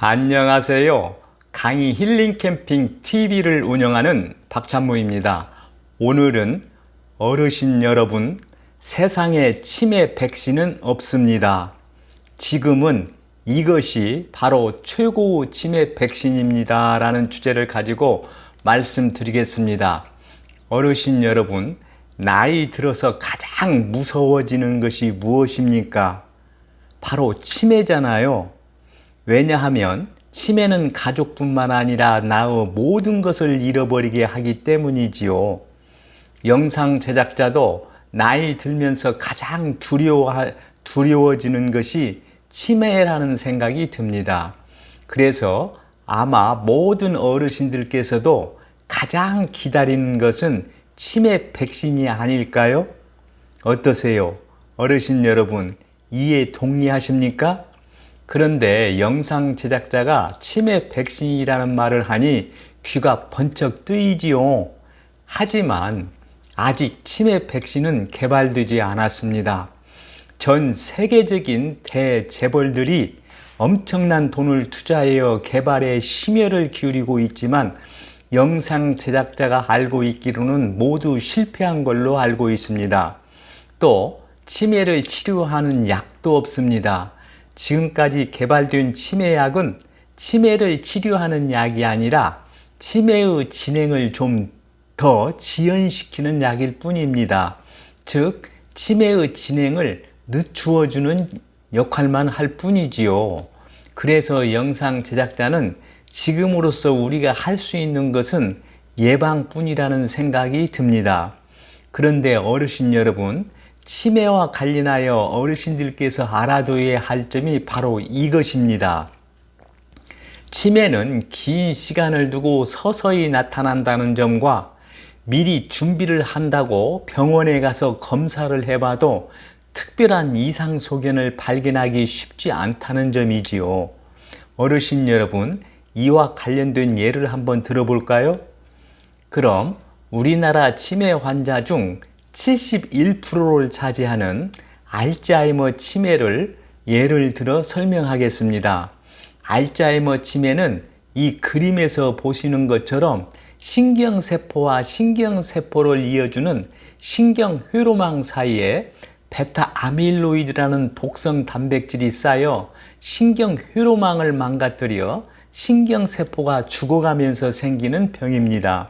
안녕하세요. 강의 힐링 캠핑 TV를 운영하는 박찬모입니다. 오늘은 어르신 여러분, 세상에 치매 백신은 없습니다. 지금은 이것이 바로 최고 치매 백신입니다. 라는 주제를 가지고 말씀드리겠습니다. 어르신 여러분, 나이 들어서 가장 무서워지는 것이 무엇입니까? 바로 치매잖아요. 왜냐하면 치매는 가족뿐만 아니라 나의 모든 것을 잃어버리게 하기 때문이지요. 영상 제작자도 나이 들면서 가장 두려워지는 것이 치매라는 생각이 듭니다. 그래서 아마 모든 어르신들께서도 가장 기다리는 것은 치매 백신이 아닐까요? 어떠세요? 어르신 여러분, 이에 동의하십니까? 그런데 영상 제작자가 치매 백신이라는 말을 하니 귀가 번쩍 뜨이지요. 하지만 아직 치매 백신은 개발되지 않았습니다. 전 세계적인 대재벌들이 엄청난 돈을 투자하여 개발에 심혈을 기울이고 있지만 영상 제작자가 알고 있기로는 모두 실패한 걸로 알고 있습니다. 또 치매를 치료하는 약도 없습니다. 지금까지 개발된 치매약은 치매를 치료하는 약이 아니라 치매의 진행을 좀 더 지연시키는 약일 뿐입니다. 즉, 치매의 진행을 늦추어주는 역할만 할 뿐이지요. 그래서 영상 제작자는 지금으로서 우리가 할 수 있는 것은 예방뿐이라는 생각이 듭니다. 그런데 어르신 여러분, 치매와 관련하여 어르신들께서 알아둬야 할 점이 바로 이것입니다. 치매는 긴 시간을 두고 서서히 나타난다는 점과 미리 준비를 한다고 병원에 가서 검사를 해봐도 특별한 이상 소견을 발견하기 쉽지 않다는 점이지요. 어르신 여러분, 이와 관련된 예를 한번 들어볼까요? 그럼 우리나라 치매 환자 중 71%를 차지하는 알츠하이머 치매를 예를 들어 설명하겠습니다. 알츠하이머 치매는 이 그림에서 보시는 것처럼 신경세포와 신경세포를 이어주는 신경회로망 사이에 베타 아밀로이드라는 독성 단백질이 쌓여 신경회로망을 망가뜨려 신경세포가 죽어가면서 생기는 병입니다.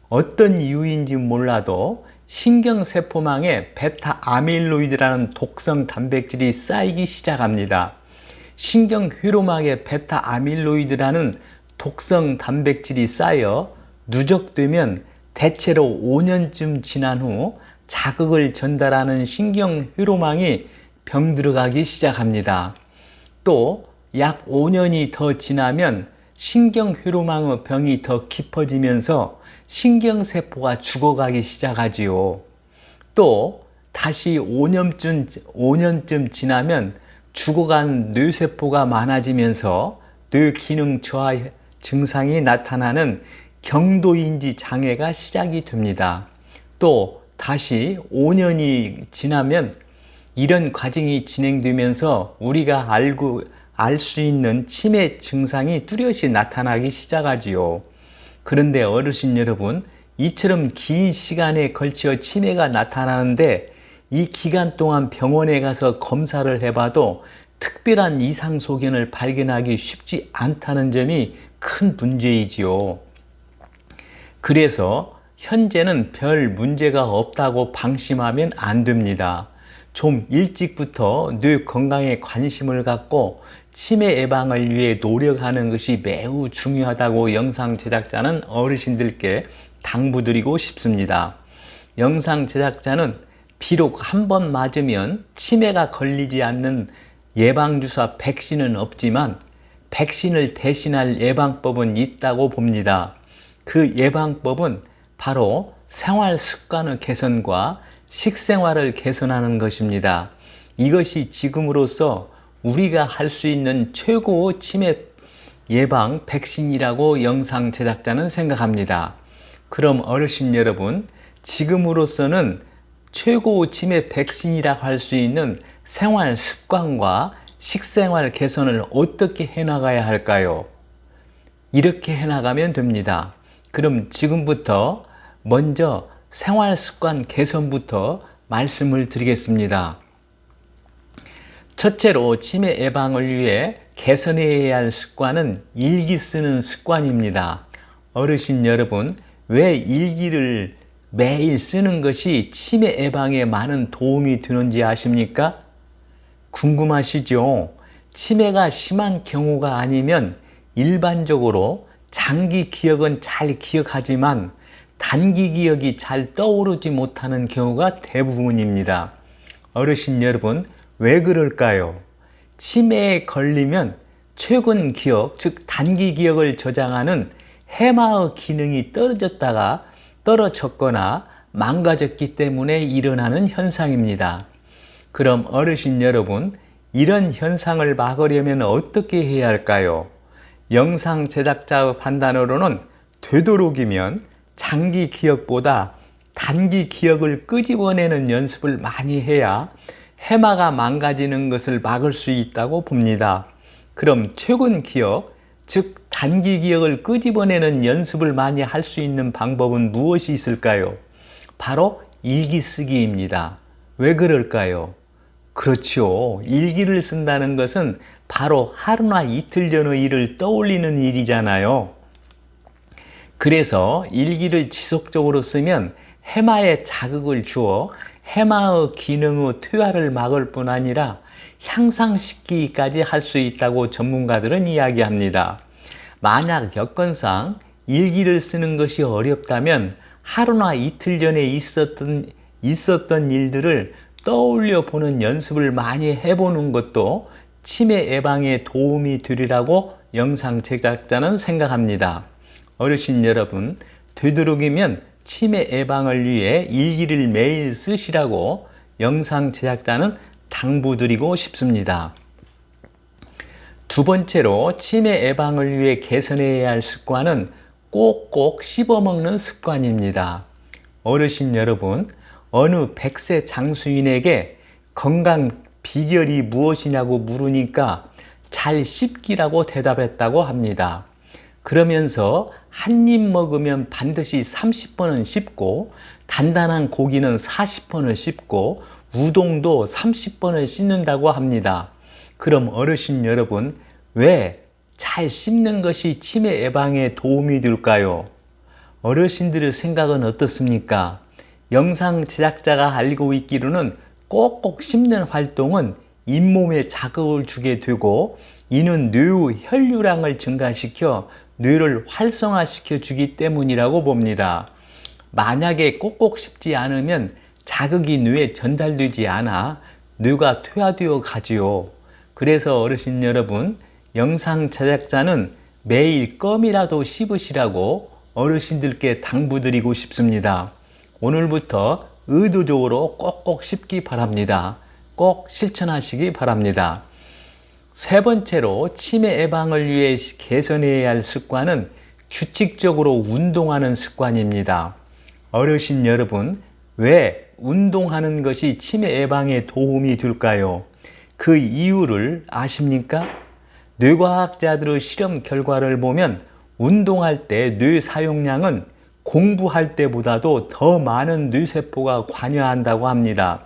어떤 이유인지 몰라도 신경세포망에 베타 아밀로이드라는 독성 단백질이 쌓이기 시작합니다. 신경회로막에 베타 아밀로이드라는 독성 단백질이 쌓여 누적되면 대체로 5년쯤 지난 후 자극을 전달하는 신경회로망이 병들어가기 시작합니다. 또 약 5년이 더 지나면 신경회로망의 병이 더 깊어지면서 신경세포가 죽어가기 시작하지요. 또 다시 5년쯤 지나면 죽어간 뇌세포가 많아지면서 뇌기능 저하 증상이 나타나는 경도인지 장애가 시작이 됩니다. 또 다시 5년이 지나면 이런 과정이 진행되면서 우리가 알 수 있는 치매 증상이 뚜렷이 나타나기 시작하지요. 그런데 어르신 여러분, 이처럼 긴 시간에 걸쳐 치매가 나타나는데 이 기간 동안 병원에 가서 검사를 해봐도 특별한 이상 소견을 발견하기 쉽지 않다는 점이 큰 문제이지요. 그래서 현재는 별 문제가 없다고 방심하면 안 됩니다. 좀 일찍부터 뇌 건강에 관심을 갖고 치매 예방을 위해 노력하는 것이 매우 중요하다고 영상 제작자는 어르신들께 당부드리고 싶습니다. 영상 제작자는 비록 한 번 맞으면 치매가 걸리지 않는 예방주사 백신은 없지만 백신을 대신할 예방법은 있다고 봅니다. 그 예방법은 바로 생활 습관의 개선과 식생활을 개선하는 것입니다. 이것이 지금으로서 우리가 할 수 있는 최고 치매 예방 백신이라고 영상 제작자는 생각합니다. 그럼 어르신 여러분, 지금으로서는 최고 치매 백신이라고 할 수 있는 생활 습관과 식생활 개선을 어떻게 해나가야 할까요? 이렇게 해나가면 됩니다. 그럼 지금부터 먼저 생활 습관 개선부터 말씀을 드리겠습니다. 첫째로 치매 예방을 위해 개선해야 할 습관은 일기 쓰는 습관입니다. 어르신 여러분, 왜 일기를 매일 쓰는 것이 치매 예방에 많은 도움이 되는지 아십니까? 궁금하시죠? 치매가 심한 경우가 아니면 일반적으로 장기 기억은 잘 기억하지만 단기 기억이 잘 떠오르지 못하는 경우가 대부분입니다. 어르신 여러분, 왜 그럴까요? 치매에 걸리면 최근 기억, 즉 단기 기억을 저장하는 해마의 기능이 떨어졌거나 망가졌기 때문에 일어나는 현상입니다. 그럼 어르신 여러분, 이런 현상을 막으려면 어떻게 해야 할까요? 영상 제작자의 판단으로는 되도록이면 장기 기억보다 단기 기억을 끄집어내는 연습을 많이 해야 해마가 망가지는 것을 막을 수 있다고 봅니다. 그럼 최근 기억, 즉 단기 기억을 끄집어내는 연습을 많이 할 수 있는 방법은 무엇이 있을까요? 바로 일기 쓰기입니다. 왜 그럴까요? 그렇죠. 일기를 쓴다는 것은 바로 하루나 이틀 전의 일을 떠올리는 일이잖아요. 그래서 일기를 지속적으로 쓰면 해마에 자극을 주어 해마의 기능의 퇴화를 막을 뿐 아니라 향상시키기까지 할 수 있다고 전문가들은 이야기합니다. 만약 여건상 일기를 쓰는 것이 어렵다면 하루나 이틀 전에 있었던 일들을 떠올려 보는 연습을 많이 해보는 것도 치매 예방에 도움이 되리라고 영상 제작자는 생각합니다. 어르신 여러분, 되도록이면 치매 예방을 위해 일기를 매일 쓰시라고 영상 제작자는 당부드리고 싶습니다. 두 번째로 치매 예방을 위해 개선해야 할 습관은 꼭꼭 씹어먹는 습관입니다. 어르신 여러분, 어느 100세 장수인에게 건강 비결이 무엇이냐고 물으니까 잘 씹기라고 대답했다고 합니다. 그러면서 한 입 먹으면 반드시 30번은 씹고 단단한 고기는 40번을 씹고 우동도 30번을 씹는다고 합니다. 그럼 어르신 여러분, 왜 잘 씹는 것이 치매 예방에 도움이 될까요? 어르신들의 생각은 어떻습니까? 영상 제작자가 알고 있기로는 꼭꼭 씹는 활동은 잇몸에 자극을 주게 되고 이는 뇌의 혈류량을 증가시켜 뇌를 활성화시켜 주기 때문이라고 봅니다. 만약에 꼭꼭 씹지 않으면 자극이 뇌에 전달되지 않아 뇌가 퇴화되어 가지요. 그래서 어르신 여러분, 영상 제작자는 매일 껌이라도 씹으시라고 어르신들께 당부드리고 싶습니다. 오늘부터 의도적으로 꼭꼭 씹기 바랍니다. 꼭 실천하시기 바랍니다. 세 번째로 치매 예방을 위해 개선해야 할 습관은 규칙적으로 운동하는 습관입니다. 어르신 여러분, 왜 운동하는 것이 치매 예방에 도움이 될까요? 그 이유를 아십니까? 뇌과학자들의 실험 결과를 보면 운동할 때 뇌 사용량은 공부할 때보다도 더 많은 뇌세포가 관여한다고 합니다.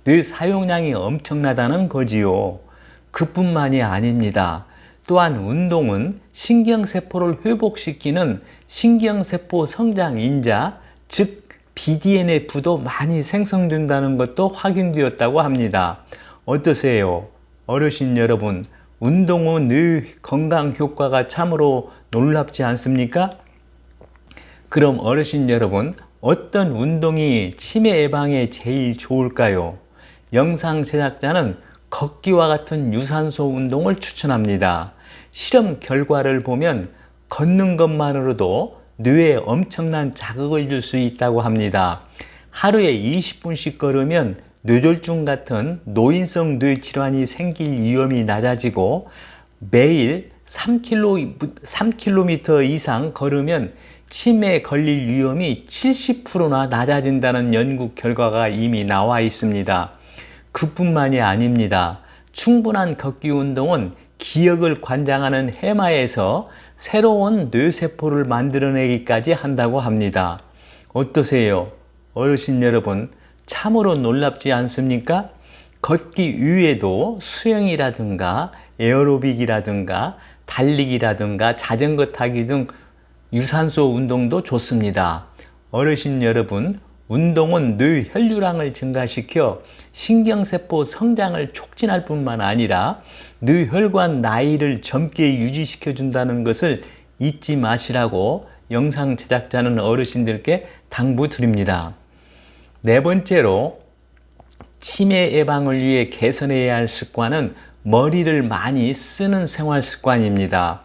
뇌 사용량이 엄청나다는 거지요. 그뿐만이 아닙니다. 또한 운동은 신경세포를 회복시키는 신경세포 성장 인자, 즉 BDNF도 많이 생성된다는 것도 확인되었다고 합니다. 어떠세요? 어르신 여러분, 운동은 뇌 건강 효과가 참으로 놀랍지 않습니까? 그럼 어르신 여러분, 어떤 운동이 치매 예방에 제일 좋을까요? 영상 제작자는 걷기와 같은 유산소 운동을 추천합니다. 실험 결과를 보면 걷는 것만으로도 뇌에 엄청난 자극을 줄 수 있다고 합니다. 하루에 20분씩 걸으면 뇌졸중 같은 노인성 뇌질환이 생길 위험이 낮아지고 매일 3km 이상 걸으면 치매에 걸릴 위험이 70%나 낮아진다는 연구 결과가 이미 나와 있습니다. 그뿐만이 아닙니다. 충분한 걷기 운동은 기억을 관장하는 해마에서 새로운 뇌세포를 만들어내기까지 한다고 합니다. 어떠세요? 어르신 여러분, 참으로 놀랍지 않습니까? 걷기 위에도 수영이라든가 에어로빅이라든가 달리기라든가 자전거 타기 등 유산소 운동도 좋습니다. 어르신 여러분, 운동은 뇌 혈류량을 증가시켜 신경세포 성장을 촉진할 뿐만 아니라 뇌혈관 나이를 젊게 유지시켜 준다는 것을 잊지 마시라고 영상 제작자는 어르신들께 당부드립니다. 네 번째로 치매 예방을 위해 개선해야 할 습관은 머리를 많이 쓰는 생활 습관입니다.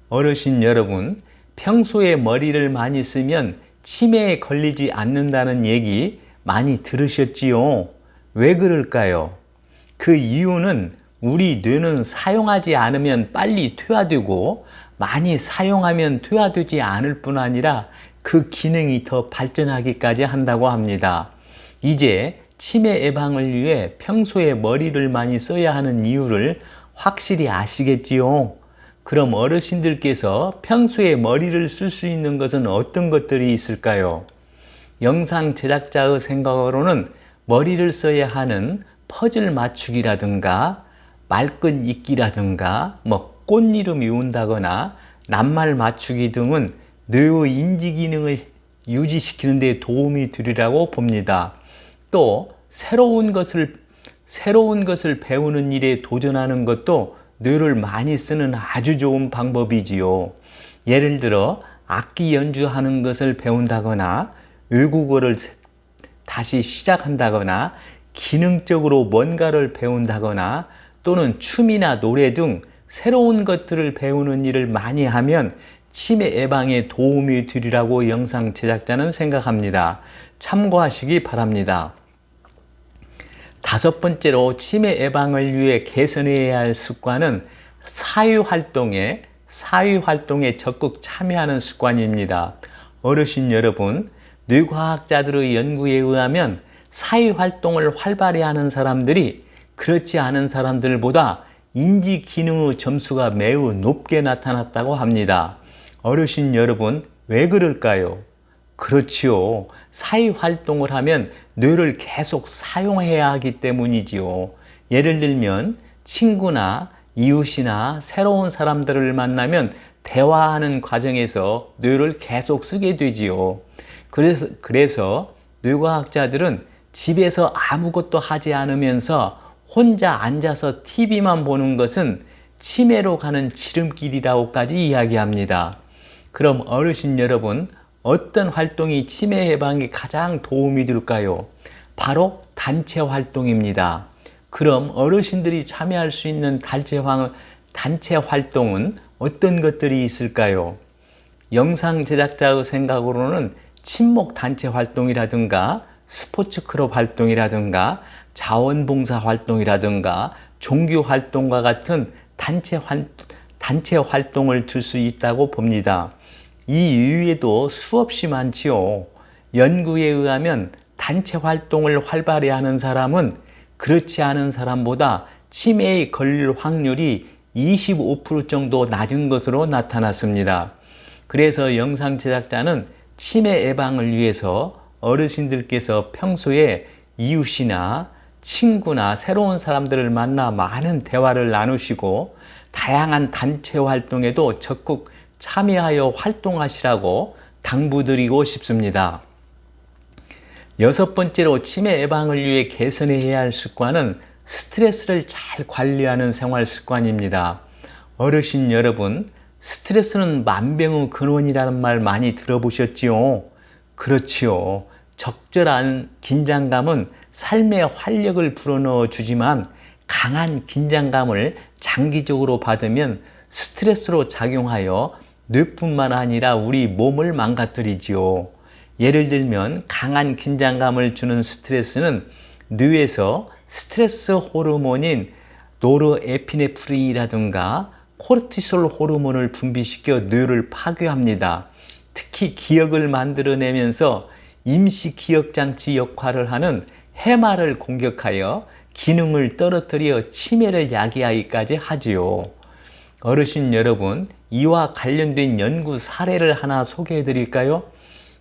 어르신 여러분, 평소에 머리를 많이 쓰면 치매에 걸리지 않는다는 얘기 많이 들으셨지요? 왜 그럴까요? 그 이유는 우리 뇌는 사용하지 않으면 빨리 퇴화되고 많이 사용하면 퇴화되지 않을 뿐 아니라 그 기능이 더 발전하기까지 한다고 합니다. 이제 치매 예방을 위해 평소에 머리를 많이 써야 하는 이유를 확실히 아시겠지요? 그럼 어르신들께서 평소에 머리를 쓸 수 있는 것은 어떤 것들이 있을까요? 영상 제작자의 생각으로는 머리를 써야 하는 퍼즐 맞추기라든가 말끝 읽기라든가 꽃 이름 외운다거나 낱말 맞추기 등은 뇌의 인지 기능을 유지시키는 데 도움이 되리라고 봅니다. 또 새로운 것을 배우는 일에 도전하는 것도 뇌를 많이 쓰는 아주 좋은 방법이지요. 예를 들어 악기 연주하는 것을 배운다거나 외국어를 다시 시작한다거나 기능적으로 뭔가를 배운다거나 또는 춤이나 노래 등 새로운 것들을 배우는 일을 많이 하면 치매 예방에 도움이 되리라고 영상 제작자는 생각합니다. 참고하시기 바랍니다. 다섯 번째로 치매 예방을 위해 개선해야 할 습관은 사회활동에 적극 참여하는 습관입니다. 어르신 여러분, 뇌과학자들의 연구에 의하면 사회활동을 활발히 하는 사람들이 그렇지 않은 사람들보다 인지 기능의 점수가 매우 높게 나타났다고 합니다. 어르신 여러분, 왜 그럴까요? 그렇지요. 사회활동을 하면 뇌를 계속 사용해야 하기 때문이지요. 예를 들면 친구나 이웃이나 새로운 사람들을 만나면 대화하는 과정에서 뇌를 계속 쓰게 되지요. 그래서 뇌과학자들은 집에서 아무것도 하지 않으면서 혼자 앉아서 TV만 보는 것은 치매로 가는 지름길이라고까지 이야기합니다. 그럼 어르신 여러분, 어떤 활동이 치매 예방에 가장 도움이 될까요? 바로 단체 활동입니다. 그럼 어르신들이 참여할 수 있는 단체 활동은 어떤 것들이 있을까요? 영상 제작자의 생각으로는 친목 단체 활동이라든가 스포츠 클럽 활동이라든가 자원봉사 활동이라든가 종교 활동과 같은 단체 활동을 들 수 있다고 봅니다. 이 이외에도 수없이 많지요. 연구에 의하면 단체 활동을 활발히 하는 사람은 그렇지 않은 사람보다 치매에 걸릴 확률이 25% 정도 낮은 것으로 나타났습니다. 그래서 영상 제작자는 치매 예방을 위해서 어르신들께서 평소에 이웃이나 친구나 새로운 사람들을 만나 많은 대화를 나누시고 다양한 단체 활동에도 적극 참여하여 활동하시라고 당부드리고 싶습니다. 여섯 번째로 치매 예방을 위해 개선해야 할 습관은 스트레스를 잘 관리하는 생활 습관입니다. 어르신 여러분, 스트레스는 만병의 근원이라는 말 많이 들어보셨지요? 그렇지요. 적절한 긴장감은 삶의 활력을 불어넣어 주지만 강한 긴장감을 장기적으로 받으면 스트레스로 작용하여 뇌뿐만 아니라 우리 몸을 망가뜨리지요. 예를 들면 강한 긴장감을 주는 스트레스는 뇌에서 스트레스 호르몬인 노르에피네프린이라든가 코르티솔 호르몬을 분비시켜 뇌를 파괴합니다. 특히 기억을 만들어내면서 임시 기억장치 역할을 하는 해마를 공격하여 기능을 떨어뜨려 치매를 야기하기까지 하지요. 어르신 여러분, 이와 관련된 연구 사례를 하나 소개해 드릴까요?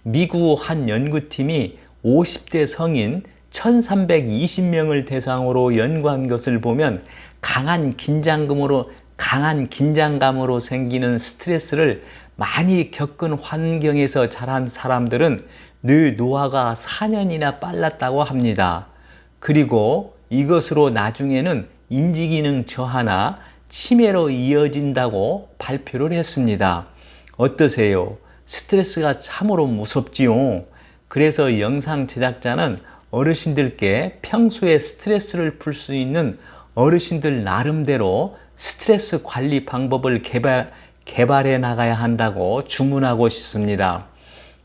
미국 한 연구팀이 50대 성인 1320명을 대상으로 연구한 것을 보면 강한 긴장감으로 생기는 스트레스를 많이 겪은 환경에서 자란 사람들은 뇌 노화가 4년이나 빨랐다고 합니다. 그리고 이것으로 나중에는 인지기능 저하나 치매로 이어진다고 발표를 했습니다. 어떠세요? 스트레스가 참으로 무섭지요. 그래서 영상 제작자는 어르신들께 평소에 스트레스를 풀 수 있는 어르신들 나름대로 스트레스 관리 방법을 개발해 나가야 한다고 주문하고 싶습니다.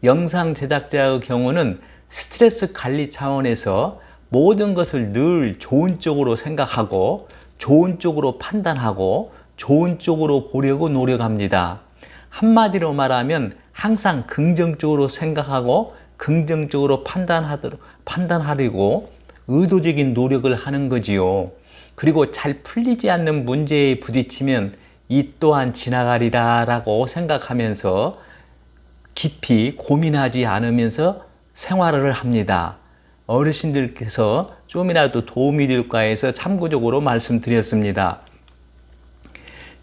영상 제작자의 경우는 스트레스 관리 차원에서 모든 것을 늘 좋은 쪽으로 생각하고 좋은 쪽으로 판단하고 좋은 쪽으로 보려고 노력합니다. 한마디로 말하면 항상 긍정적으로 생각하고 긍정적으로 판단하려고 의도적인 노력을 하는 거지요. 그리고 잘 풀리지 않는 문제에 부딪히면 이 또한 지나가리라 라고 생각하면서 깊이 고민하지 않으면서 생활을 합니다. 어르신들께서 좀이라도 도움이 될까 해서 참고적으로 말씀드렸습니다.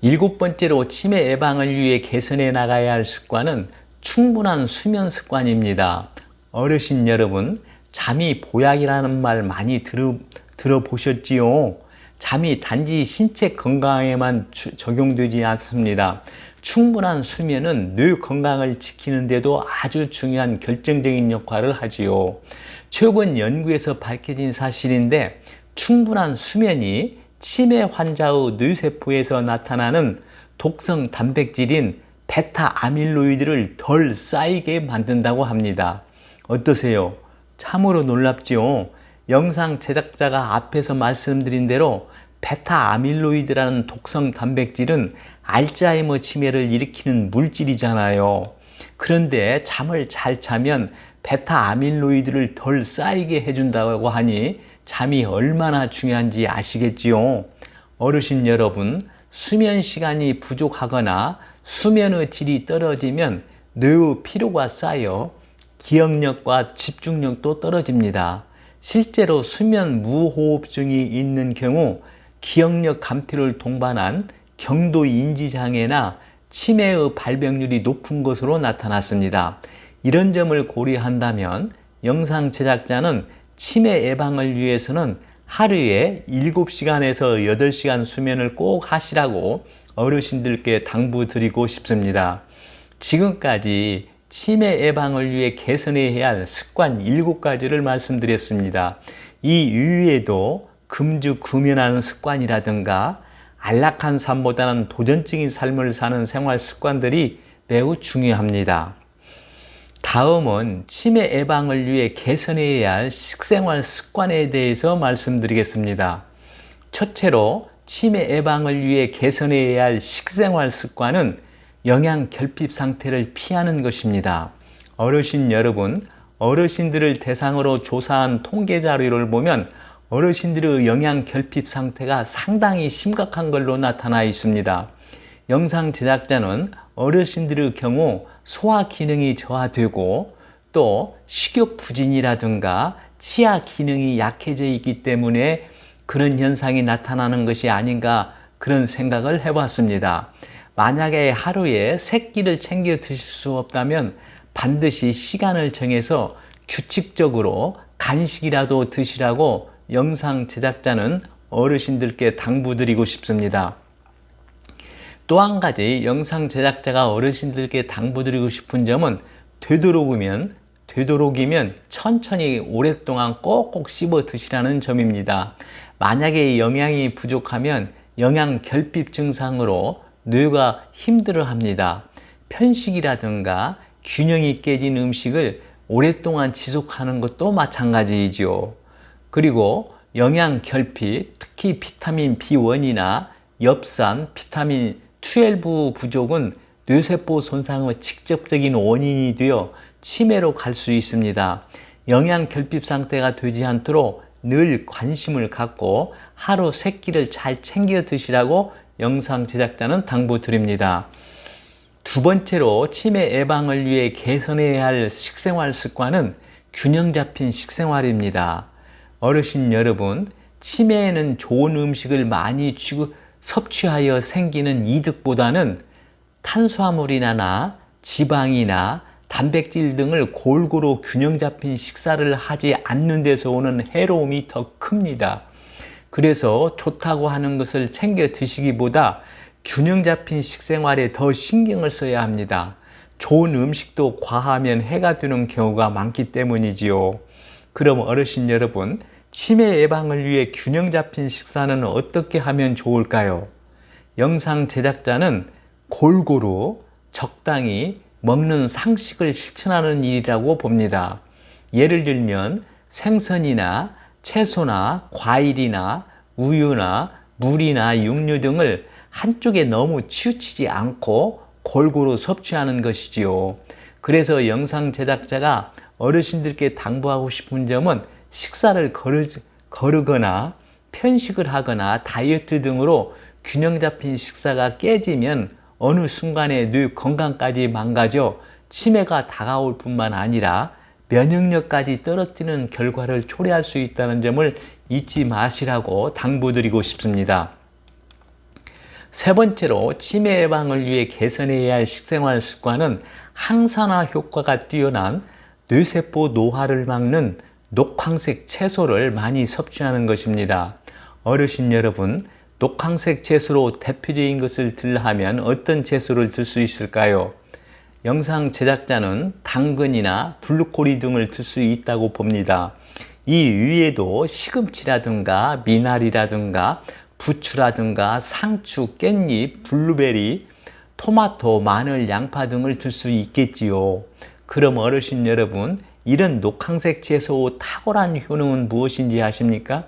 7번째로 치매 예방을 위해 개선해 나가야 할 습관은 충분한 수면 습관입니다. 어르신 여러분, 잠이 보약이라는 말 많이 들어보셨지요? 잠이 단지 신체 건강에만 적용되지 않습니다. 충분한 수면은 뇌 건강을 지키는 데도 아주 중요한 결정적인 역할을 하지요. 최근 연구에서 밝혀진 사실인데 충분한 수면이 치매 환자의 뇌세포에서 나타나는 독성 단백질인 베타 아밀로이드를 덜 쌓이게 만든다고 합니다. 어떠세요? 참으로 놀랍지요? 영상 제작자가 앞에서 말씀드린 대로 베타 아밀로이드라는 독성 단백질은 알츠하이머 치매를 일으키는 물질이잖아요. 그런데 잠을 잘 자면 베타 아밀로이드를 덜 쌓이게 해준다고 하니 잠이 얼마나 중요한지 아시겠지요? 어르신 여러분, 수면 시간이 부족하거나 수면의 질이 떨어지면 뇌의 피로가 쌓여 기억력과 집중력도 떨어집니다. 실제로 수면 무호흡증이 있는 경우 기억력 감퇴를 동반한 경도 인지 장애나 치매의 발병률이 높은 것으로 나타났습니다. 이런 점을 고려한다면 영상 제작자는 치매 예방을 위해서는 하루에 7시간에서 8시간 수면을 꼭 하시라고 어르신들께 당부드리고 싶습니다. 지금까지 치매 예방을 위해 개선해야 할 습관 7가지를 말씀드렸습니다. 이 이외에도 금주금연하는 습관이라든가 안락한 삶보다는 도전적인 삶을 사는 생활 습관들이 매우 중요합니다. 다음은 치매 예방을 위해 개선해야 할 식생활 습관에 대해서 말씀드리겠습니다. 첫째로 치매 예방을 위해 개선해야 할 식생활 습관은 영양 결핍 상태를 피하는 것입니다. 어르신 여러분, 어르신들을 대상으로 조사한 통계 자료를 보면 어르신들의 영양 결핍 상태가 상당히 심각한 걸로 나타나 있습니다. 영상 제작자는 어르신들의 경우 소화 기능이 저하되고 또 식욕 부진이라든가 치아 기능이 약해져 있기 때문에 그런 현상이 나타나는 것이 아닌가 그런 생각을 해봤습니다. 만약에 하루에 3끼를 챙겨 드실 수 없다면 반드시 시간을 정해서 규칙적으로 간식이라도 드시라고 영상 제작자는 어르신들께 당부드리고 싶습니다. 또 한 가지 영상 제작자가 어르신들께 당부드리고 싶은 점은 되도록이면 천천히 오랫동안 꼭꼭 씹어 드시라는 점입니다. 만약에 영양이 부족하면 영양 결핍 증상으로 뇌가 힘들어합니다. 편식이라든가 균형이 깨진 음식을 오랫동안 지속하는 것도 마찬가지이죠. 그리고 영양 결핍, 특히 비타민 B1이나 엽산, 비타민 12 부족은 뇌세포 손상의 직접적인 원인이 되어 치매로 갈 수 있습니다. 영양 결핍 상태가 되지 않도록 늘 관심을 갖고 하루 3끼를 잘 챙겨 드시라고 영상 제작자는 당부드립니다. 두 번째로 치매 예방을 위해 개선해야 할 식생활 습관은 균형 잡힌 식생활입니다. 어르신 여러분, 치매에는 좋은 음식을 많이 섭취하여 생기는 이득보다는 탄수화물이나 지방이나 단백질 등을 골고루 균형 잡힌 식사를 하지 않는 데서 오는 해로움이 더 큽니다. 그래서 좋다고 하는 것을 챙겨 드시기보다 균형 잡힌 식생활에 더 신경을 써야 합니다. 좋은 음식도 과하면 해가 되는 경우가 많기 때문이지요. 그럼 어르신 여러분, 치매 예방을 위해 균형 잡힌 식사는 어떻게 하면 좋을까요? 영상 제작자는 골고루 적당히 먹는 상식을 실천하는 일이라고 봅니다. 예를 들면 생선이나 채소나 과일이나 우유나 물이나 육류 등을 한쪽에 너무 치우치지 않고 골고루 섭취하는 것이지요. 그래서 영상 제작자가 어르신들께 당부하고 싶은 점은 식사를 거르거나 편식을 하거나 다이어트 등으로 균형 잡힌 식사가 깨지면 어느 순간에 뇌 건강까지 망가져 치매가 다가올 뿐만 아니라 면역력까지 떨어뜨리는 결과를 초래할 수 있다는 점을 잊지 마시라고 당부드리고 싶습니다. 세 번째로 치매 예방을 위해 개선해야 할 식생활 습관은 항산화 효과가 뛰어난 뇌세포 노화를 막는 녹황색 채소를 많이 섭취하는 것입니다. 어르신 여러분, 녹황색 채소로 대표적인 것을 들라 하면 어떤 채소를 들 수 있을까요? 영상 제작자는 당근이나 블루코리 등을 들 수 있다고 봅니다. 이 위에도 시금치라든가 미나리라든가 부추라든가 상추, 깻잎, 블루베리, 토마토, 마늘, 양파 등을 들 수 있겠지요. 그럼 어르신 여러분, 이런 녹황색 채소 탁월한 효능은 무엇인지 아십니까?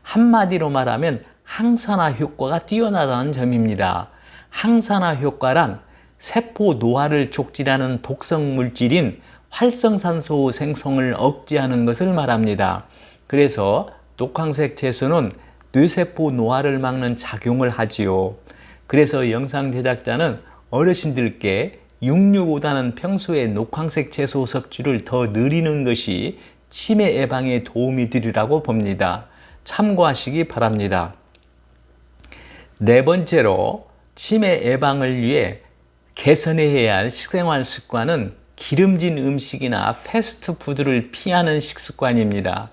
한마디로 말하면 항산화 효과가 뛰어나다는 점입니다. 항산화 효과란 세포 노화를 촉진하는 독성 물질인 활성산소 생성을 억제하는 것을 말합니다. 그래서 녹황색 채소는 뇌세포 노화를 막는 작용을 하지요. 그래서 영상 제작자는 어르신들께 육류보다는 평소에 녹황색 채소 섭취를 더 늘리는 것이 치매 예방에 도움이 되리라고 봅니다. 참고하시기 바랍니다. 네 번째로 치매 예방을 위해 개선해야 할 식생활 습관은 기름진 음식이나 패스트푸드를 피하는 식습관입니다.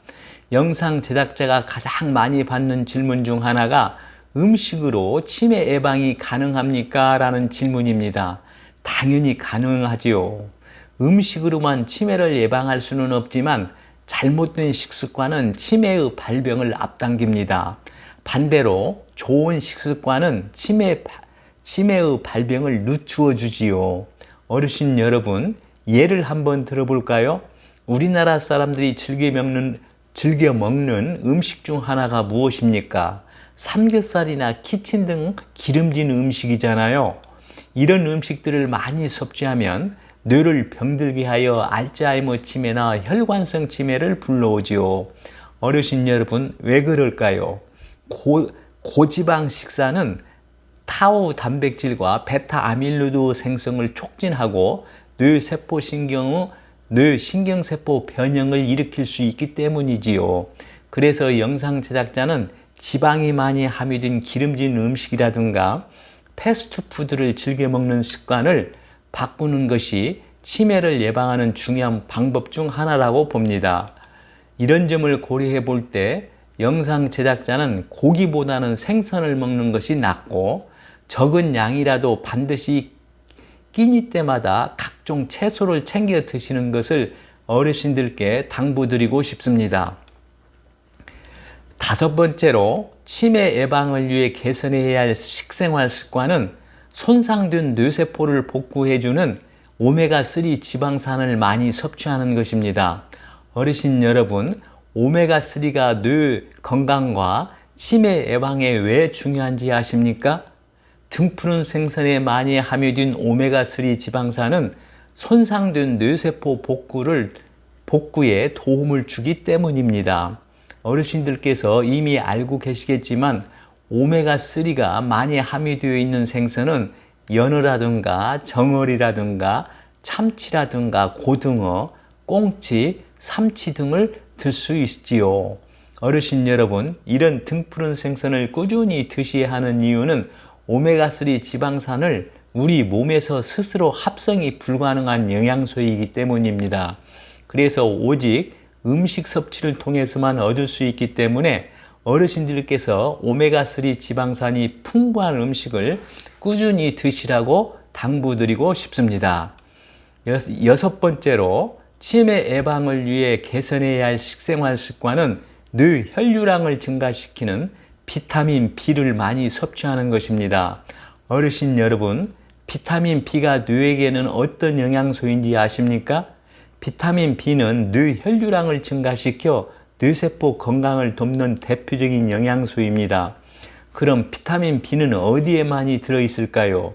영상 제작자가 가장 많이 받는 질문 중 하나가 음식으로 치매 예방이 가능합니까? 라는 질문입니다. 당연히 가능하지요. 음식으로만 치매를 예방할 수는 없지만 잘못된 식습관은 치매의 발병을 앞당깁니다. 반대로 좋은 식습관은 치매의 발병을 늦추어 주지요. 어르신 여러분, 예를 한번 들어볼까요? 우리나라 사람들이 즐겨 먹는 음식 중 하나가 무엇입니까? 삼겹살이나 키친 등 기름진 음식이잖아요. 이런 음식들을 많이 섭취하면 뇌를 병들게 하여 알츠하이머 치매나 혈관성 치매를 불러오지요. 어르신 여러분, 왜 그럴까요? 고지방 식사는 타우 단백질과 베타 아밀로이드 생성을 촉진하고 뇌신경세포 변형을 일으킬 수 있기 때문이지요. 그래서 영상 제작자는 지방이 많이 함유된 기름진 음식이라든가 패스트푸드를 즐겨 먹는 습관을 바꾸는 것이 치매를 예방하는 중요한 방법 중 하나라고 봅니다. 이런 점을 고려해 볼 때 영상 제작자는 고기보다는 생선을 먹는 것이 낫고 적은 양이라도 반드시 끼니 때마다 각종 채소를 챙겨 드시는 것을 어르신들께 당부드리고 싶습니다. 다섯 번째로 치매 예방을 위해 개선해야 할 식생활 습관은 손상된 뇌세포를 복구해주는 오메가3 지방산을 많이 섭취하는 것입니다. 어르신 여러분, 오메가3가 뇌 건강과 치매 예방에 왜 중요한지 아십니까? 등푸른 생선에 많이 함유된 오메가3 지방산은 손상된 뇌세포 복구에 도움을 주기 때문입니다. 어르신들께서 이미 알고 계시겠지만 오메가3가 많이 함유되어 있는 생선은 연어라든가 정어리라든가 참치라든가 고등어, 꽁치, 삼치 등을 들 수 있지요. 어르신 여러분, 이런 등푸른 생선을 꾸준히 드셔야 하는 이유는 오메가3 지방산을 우리 몸에서 스스로 합성이 불가능한 영양소이기 때문입니다. 그래서 오직 음식 섭취를 통해서만 얻을 수 있기 때문에 어르신들께서 오메가3 지방산이 풍부한 음식을 꾸준히 드시라고 당부드리고 싶습니다. 여섯 번째로 치매 예방을 위해 개선해야 할 식생활 습관은 뇌혈류량을 증가시키는 비타민 B를 많이 섭취하는 것입니다. 어르신 여러분, 비타민 B가 뇌에게는 어떤 영양소인지 아십니까? 비타민 B는 뇌혈류량을 증가시켜 뇌세포 건강을 돕는 대표적인 영양소입니다. 그럼 비타민 B는 어디에 많이 들어있을까요?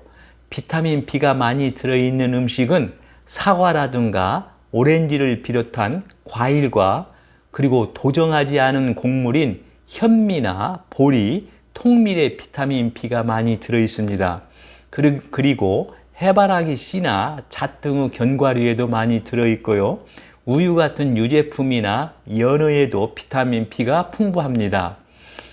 비타민 B가 많이 들어있는 음식은 사과라든가 오렌지를 비롯한 과일과 그리고 도정하지 않은 곡물인 현미나 보리, 통밀에 비타민 B가 많이 들어있습니다. 그리고 해바라기 씨나 잣 등의 견과류에도 많이 들어있고요. 우유 같은 유제품이나 연어에도 비타민 B가 풍부합니다.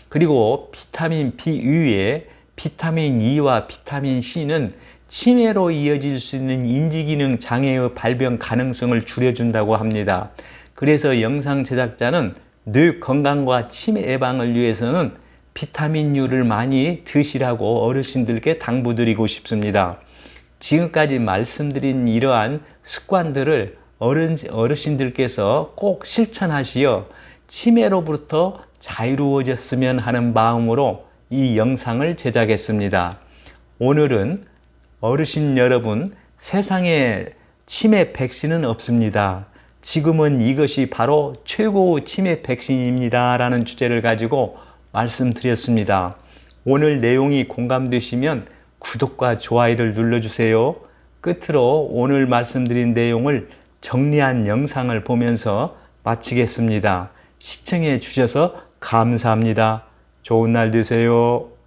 그리고 비타민 B 위에 비타민 E와 비타민 C는 치매로 이어질 수 있는 인지기능 장애의 발병 가능성을 줄여준다고 합니다. 그래서 영상 제작자는 뇌 건강과 치매 예방을 위해서는 비타민 U를 많이 드시라고 어르신들께 당부드리고 싶습니다. 지금까지 말씀드린 이러한 습관들을 어르신들께서 꼭 실천하시어 치매로부터 자유로워졌으면 하는 마음으로 이 영상을 제작했습니다. 오늘은 어르신 여러분, 세상에 치매 백신은 없습니다. 지금은 이것이 바로 최고의 치매 백신입니다. 라는 주제를 가지고 말씀드렸습니다. 오늘 내용이 공감되시면 구독과 좋아요를 눌러주세요. 끝으로 오늘 말씀드린 내용을 정리한 영상을 보면서 마치겠습니다. 시청해 주셔서 감사합니다. 좋은 날 되세요.